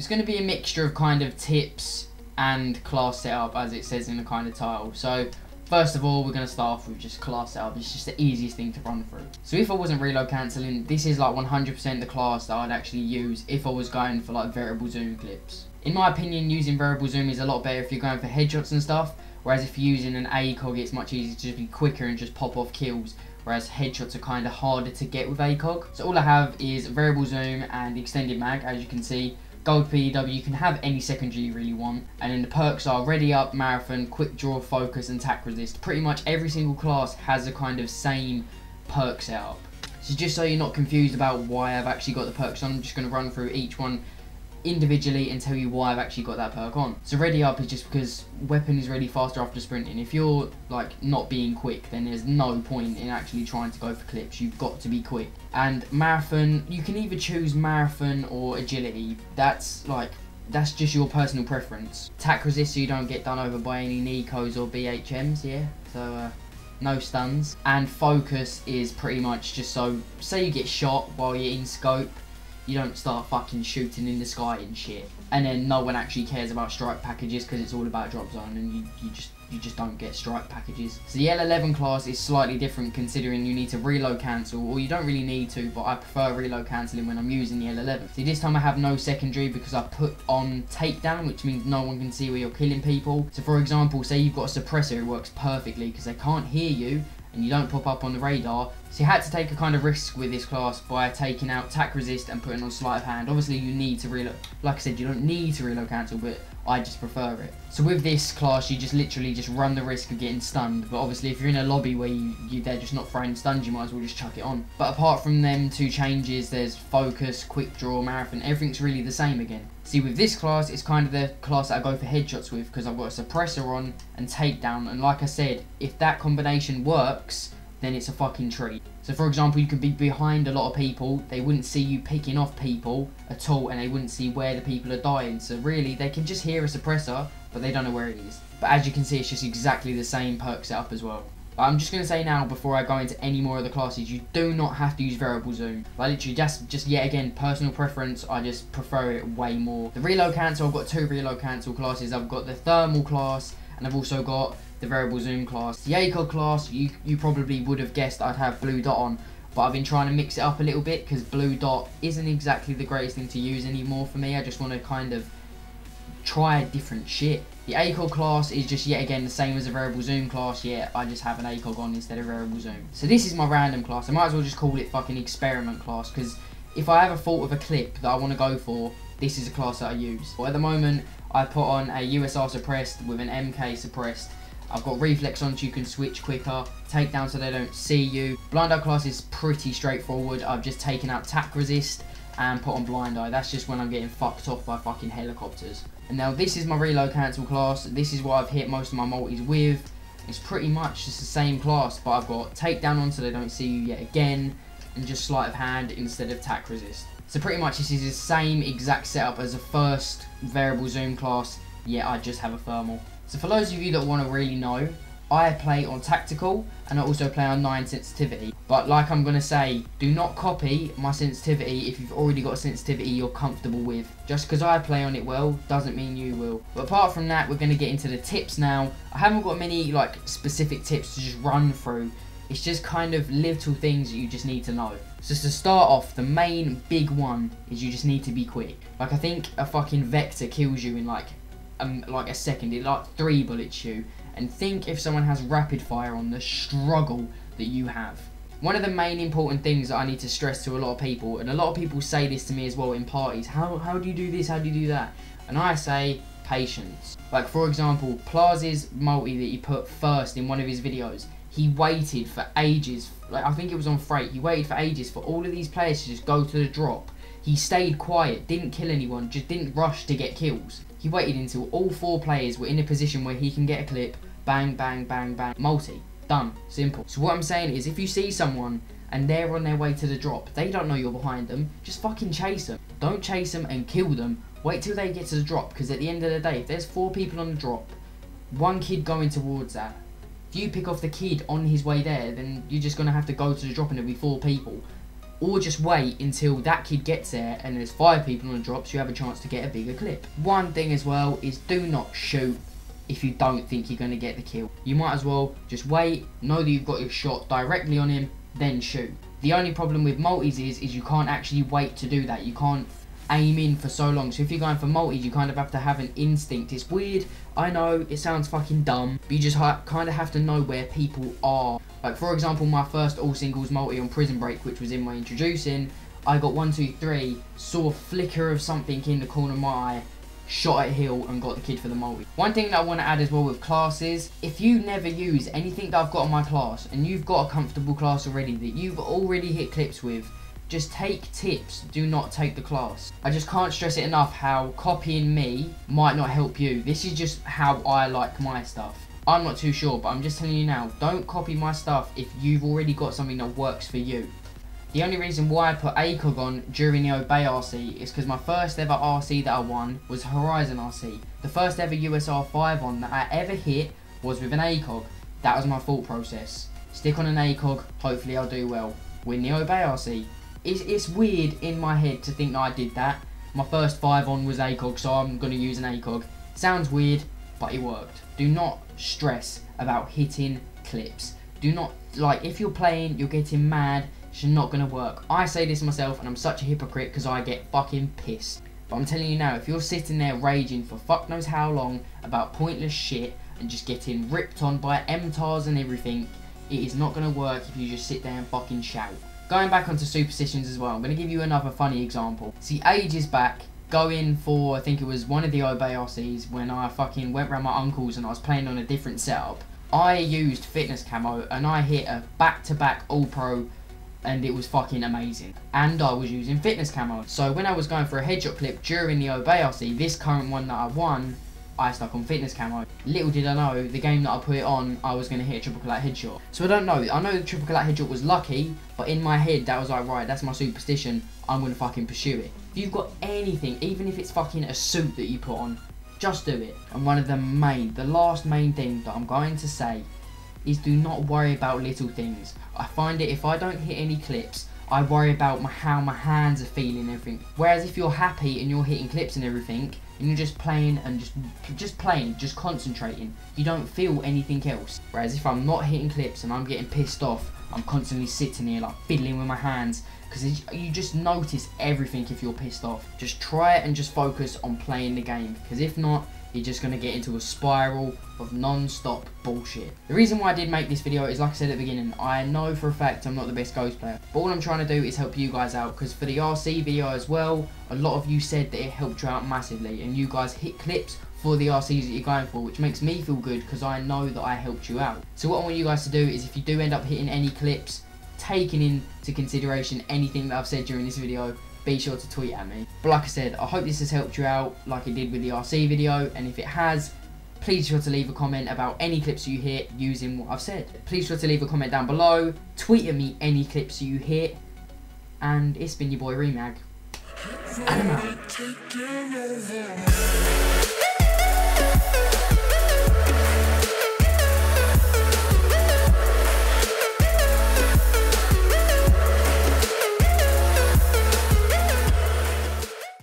it's going to be a mixture of kind of tips and class setup, as it says in the kind of title. So first of all, we're going to start off with just class setup. It's just the easiest thing to run through. So if I wasn't reload cancelling, this is like 100% the class that I'd actually use if I was going for like variable zoom clips. In my opinion, using variable zoom is a lot better if you're going for headshots and stuff, whereas if you're using an ACOG, it's much easier to just be quicker and just pop off kills, whereas headshots are kind of harder to get with ACOG. So all I have is variable zoom and extended mag, as you can see. Gold PEW, you can have any secondary you really want, and then the perks are ready up, marathon, quick draw, focus and tack resist. Pretty much every single class has a kind of same perk setup. So just so you're not confused about why I've actually got the perks on, I'm just going to run through each one individually and tell you why I've actually got that perk on. So ready up is just because weapon is really faster after sprinting. If you're like not being quick, then there's no point in actually trying to go for clips. You've got to be quick. And marathon, you can either choose marathon or agility. That's just your personal preference. Tack resist so you don't get done over by any Nicos or BHMs, yeah. So no stuns. And focus is pretty much just so, say you get shot while you're in scope, you don't start fucking shooting in the sky and shit. And then no one actually cares about strike packages because it's all about drop zone, and you just don't get strike packages. So the L11 class is slightly different, considering you need to reload cancel, or you don't really need to, but I prefer reload cancelling when I'm using the L11. See, this time I have no secondary because I put on takedown, which means no one can see where you're killing people. So for example, say you've got a suppressor, it works perfectly because they can't hear you and you don't pop up on the radar. So you had to take a kind of risk with this class by taking out tack resist and putting on sleight of hand. Obviously you need to reload, like I said, you don't need to reload cancel, but I just prefer it. So with this class, you just literally just run the risk of getting stunned, but obviously if you're in a lobby where they're just not throwing stuns, you might as well just chuck it on. But apart from them two changes, there's focus, quick draw, marathon, everything's really the same again. See, with this class, it's kind of the class that I go for headshots with because I've got a suppressor on and takedown, and like I said, if that combination works, then it's a fucking treat. So for example, you could be behind a lot of people, they wouldn't see you picking off people at all, and they wouldn't see where the people are dying. So really, they can just hear a suppressor, but they don't know where it is. But as you can see, it's just exactly the same perk setup as well. But I'm just going to say now, before I go into any more of the classes, you do not have to use variable zoom. Like literally, just yet again, personal preference, I just prefer it way more. The reload cancel, I've got two reload cancel classes. I've got the thermal class, and I've also got the variable zoom class. The ACOG class, you probably would have guessed I'd have blue dot on, but I've been trying to mix it up a little bit because blue dot isn't exactly the greatest thing to use anymore for me. I just want to kind of try different shit. The ACOG class is just yet again the same as a variable zoom class, yet I just have an ACOG on instead of variable zoom. So this is my random class. I might as well just call it fucking experiment class, because if I have a thought of a clip that I want to go for, this is a class that I use. But at the moment, I put on a USR suppressed with an MK suppressed. I've got reflex on so you can switch quicker, takedown so they don't see you. Blind eye class is pretty straightforward. I've just taken out tack resist and put on blind eye. That's just when I'm getting fucked off by fucking helicopters. And now this is my reload cancel class. This is what I've hit most of my multis with. It's pretty much just the same class, but I've got takedown on so they don't see you yet again, and just sleight of hand instead of tack resist. So pretty much this is the same exact setup as the first variable zoom class, yet I just have a thermal. So for those of you that want to really know, I play on tactical and I also play on 9 sensitivity. But like I'm going to say, do not copy my sensitivity if you've already got a sensitivity you're comfortable with. Just because I play on it well doesn't mean you will. But apart from that, we're going to get into the tips now. I haven't got many like specific tips to just run through. It's just kind of little things that you just need to know. So to start off, the main big one is you just need to be quick. Like I think a fucking Vector kills you in like a second. It like 3 bullets you. And think if someone has rapid fire on, the struggle that you have. One of the main important things that I need to stress to a lot of people, and a lot of people say this to me as well in parties, how do you do this, how do you do that? And I say patience. Like for example, Plaza's multi that he put first in one of his videos, he waited for ages, like I think it was on Freight, he waited for ages for all of these players to just go to the drop. He stayed quiet, didn't kill anyone, just didn't rush to get kills. He waited until all 4 players were in a position where he can get a clip, bang, bang, bang, bang, multi, done, simple. So what I'm saying is, if you see someone and they're on their way to the drop, they don't know you're behind them, just fucking chase them. Don't chase them and kill them, wait till they get to the drop, because at the end of the day, if there's 4 people on the drop, 1 kid going towards that, if you pick off the kid on his way there, then you're just going to have to go to the drop and there'll be 4 people. or just wait until that kid gets there and there's 5 people on the drop so you have a chance to get a bigger clip. One thing as well is do not shoot if you don't think you're going to get the kill. You might as well just wait, know that you've got your shot directly on him, then shoot. The only problem with multis is you can't actually wait to do that. You can't aim in for so long. So if you're going for multis, you kind of have to have an instinct. It's weird, I know, it sounds fucking dumb, but you just kind of have to know where people are. Like for example, my first all singles multi on Prison Break, which was in my introducing, I got 1, 2, 3, saw a flicker of something in the corner of my eye, shot at hill and got the kid for the multi. One thing that I want to add as well with classes, if you never use anything that I've got on my class and you've got a comfortable class already that you've already hit clips with, just take tips, do not take the class. I just can't stress it enough how copying me might not help you. This is just how I like my stuff. I'm not too sure, but I'm just telling you now, don't copy my stuff if you've already got something that works for you. The only reason why I put ACOG on during the Obey RC is because my first ever RC that I won was Horizon RC. The first ever USR 5 on that I ever hit was with an ACOG. That was my thought process. Stick on an ACOG, hopefully I'll do well. Win the Obey RC. It's weird in my head to think that I did that. My first 5 on was ACOG, so I'm going to use an ACOG. Sounds weird, but it worked. Do not stress about hitting clips. Do not, like, if you're playing, you're getting mad, it's not going to work. I say this myself and I'm such a hypocrite because I get fucking pissed. But I'm telling you now, if you're sitting there raging for fuck knows how long about pointless shit and just getting ripped on by MTARs and everything, it is not going to work if you just sit there and fucking shout. Going back onto superstitions as well, I'm going to give you another funny example. See, ages back, going for, I think it was one of the Obey RCs when I fucking went round my uncle's and I was playing on a different setup. I used fitness camo and I hit a back-to-back all-pro and it was fucking amazing. And I was using fitness camo. So when I was going for a headshot clip during the Obey RC, this current one that I won, I stuck on fitness camo. Little did I know, the game that I put it on, I was going to hit a triple collat headshot. So I don't know, I know the triple collat headshot was lucky, but in my head that was like, right, that's my superstition, I'm going to fucking pursue it. If you've got anything, even if it's fucking a suit that you put on, just do it. And one of the last main thing that I'm going to say is do not worry about little things. I find it, if I don't hit any clips, I worry about how my hands are feeling and everything. Whereas if you're happy and you're hitting clips and everything, and you're just playing and just concentrating, you don't feel anything else. Whereas if I'm not hitting clips and I'm getting pissed off, I'm constantly sitting here like fiddling with my hands, because you just notice everything if you're pissed off. Just try it and just focus on playing the game, because if not, you're just going to get into a spiral of non-stop bullshit. The reason why I did make this video is, like I said at the beginning, I know for a fact I'm not the best Ghost player, but all I'm trying to do is help you guys out, because for the RC video as well, a lot of you said that it helped you out massively, and you guys hit clips for the RCs that you're going for, which makes me feel good because I know that I helped you out. So what I want you guys to do is, if you do end up hitting any clips, taking into consideration anything that I've said during this video, be sure to tweet at me. But like I said, I hope this has helped you out like it did with the RC video, and if it has, please be sure to leave a comment about any clips you hit using what I've said. Please be sure to leave a comment down below, tweet at me any clips you hit, and it's been your boy Remag. And I'm out.